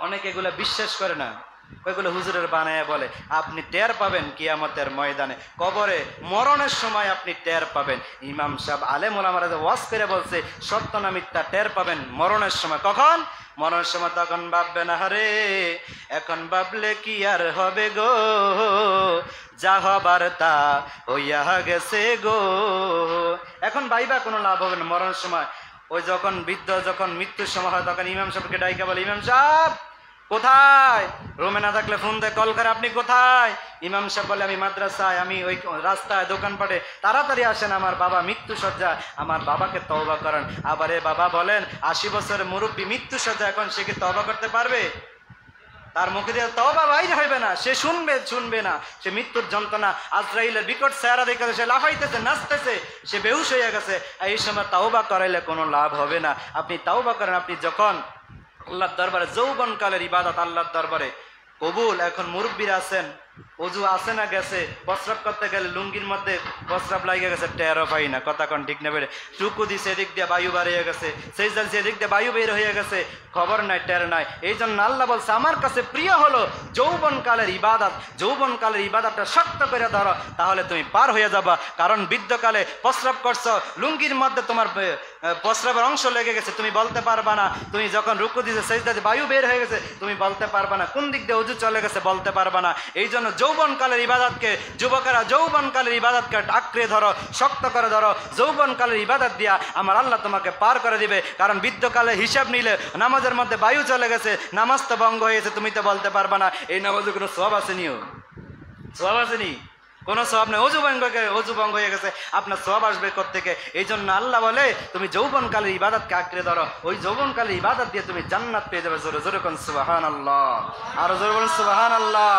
অনেকে এগুলো বিশ্বাস করে না, ওইগুলো হুজুরের বানায় বলে। আপনি টের পাবেন কিয়ামতের ময়দানে, কবরে মরণের সময় আপনি টের পাবেন। ইমাম সাহেব আলেম ওলামারা ওয়াজ করে বলছে সত্য না মিথ্যা টের পাবেন মরণের সময়। কখন? মরণের সময়। তখন ভাববে না হারে এখন ভাবলে কি আর হবে গো, যা হবার তা হইয়া গেছে গো। এখন ভাইবা কোনো লাভ হবে না মরণের সময়। ওই যখন বৃদ্ধ যখন মৃত্যুর সময় হয় তখন ইমাম সাহেবকে ডাইকা বলে ইমাম সাহেব কোথায়? রুমে না থাকলে ফোন দিয়ে কল করে আপনি কোথায়? ইমাম সাহেব বলে আমি মাদ্রাসায়, আমি ওই রাস্তায় দোকানপাটে, তাড়াতাড়ি আসেন, আমার বাবা মৃত্যু সজ্জা, আমার বাবাকে তওবা করেন। আবার এ বাবা বলেন 80 বছরের মুরব্বী মৃত্যু সজ্জা, এখন সে কি তওবা করতে পারবে? তার মুখে দিয়ে তওবা বাইরে হইবে না, সে শুনবে না। সে মৃত্যুর যন্ত্রণা, আজরাইলের বিকট চেহারা দেখে সে লাফাইতেছে, নাচতেছে, সে বেহুশ হয়ে গেছে। এই সময় তওবা করাইলে কোনো লাভ হবে না। আপনি তওবা করেন। আপনি যখন আল্লাহর দরবারে যৌবনকালের ইবাদত আল্লাহর দরবারে কবুল। এখন মুরব্বীরা আছেন, অজু আসে না গেছে, প্রস্রাব করতে গেলে লুঙ্গির মধ্যে প্রস্রাব লাগিয়ে গেছে, টেরও পাই না। কথা কোন ঠিক না? বেড়ে টুকু দিছে এদিক দিয়ে বায়ু বার হয়ে গেছে, সেই জালছে এদিক দিয়ে বায়ু বের হয়ে গেছে, খবর নাই, টের নাই। এই জন্য আল্লাহ বলছে আমার কাছে প্রিয় হলো যৌবনকালের ইবাদত। যৌবনকালের ইবাদতটা শক্ত করে ধরো, তাহলে তুমি পার হয়ে যাবা। কারণ বৃদ্ধকালে প্রস্রাব করছো, লুঙ্গির মধ্যে তোমার প্রস্রাবের অংশ লেগে গেছে, তুমি বলতে পারবা না। তুমি যখন রুকু দিছে সেজদাতে বায়ু বের হয়ে গেছে, তুমি বলতে পারবা না। কোন দিক দিয়ে ওযু চলে গেছে বলতে পারবা না। এই জন্য যৌবনকালের ইবাদতকে, যুবকেরা যৌবনকালের ইবাদতকে আঁকড়ে ধরো, শক্ত করে ধরো। যৌবনকালের ইবাদত দিয়া আমার আল্লাহ তোমাকে পার করে দিবে। কারণ বৃদ্ধকালে হিসাব নিলে নামাজের মধ্যে বায়ু চলে গেছে, নামাজ তো ভঙ্গ হয়েছে, তুমি তো বলতে পারবা না। এই নামাজে কোনো সওয়াব আসেনিও, সওয়াব আসেনি। কোনো সওয়াব নেই। অজু ভঙ্গ হয়ে গেছে, আপনার সওয়াব আসবে কোত্থেকে? এই জন্য আল্লাহ বলে তুমি যৌবনকালের ইবাদতকে আঁকড়ে ধরো, ওই যৌবনকালের ইবাদত দিয়ে তুমি জান্নাত পেয়ে যাবে। জোরে জোরে কোন সুবহানাল্লাহ, আরো জোরে বলুন সুবহানাল্লাহ।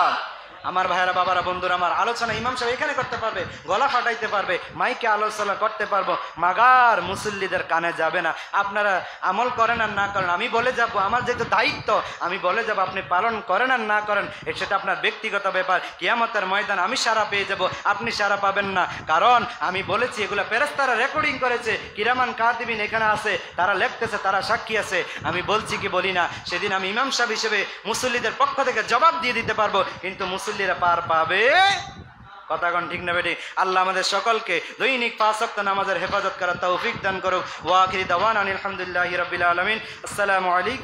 আমার ভাইয়েরা, বাবারা, বন্ধুরা, আমার আলোচনা ইমাম সাহেব এখানে করতে পারবে, গলা ফাটাইতে পারবে, মাইকে আলোচনা করতে পারবো, মাগার মুসল্লিদের কানে যাবে না। আপনারা আমল করেন আর না করেন, আমি বলে যাব, আমার যেহেতু দায়িত্ব আমি বলে যাব, আপনি পালন করেন আর না করেন সেটা আপনার ব্যক্তিগত ব্যাপার। কিয়ামতের ময়দান আমি সারা পেয়ে যাব, আপনি সারা পাবেন না। কারণ আমি বলেছি এগুলো ফেরেশতারা রেকর্ডিং করেছে, কিরামান কাতিবিন এখানে আছে, তারা লিখতেছে, তারা সাক্ষী আছে। আমি বলছি কি বলি না, সেদিন আমি ইমাম সাহেব হিসেবে মুসল্লিদের পক্ষ থেকে জবাব দিয়ে দিতে পারবো, কিন্তু মুসল্লিরা পার পাবে? কথাগণ ঠিক না বেটি? আল্লাহ আমাদের সকলকে দৈনিক 5 ওয়াক্ত নামাজের হেফাজত করার তৌফিক দান করুক। ওয়া আখিরি দাওয়ানা আলহামদুলিল্লাহি রাব্বিল আলামিন। আসসালামু আলাইকুম।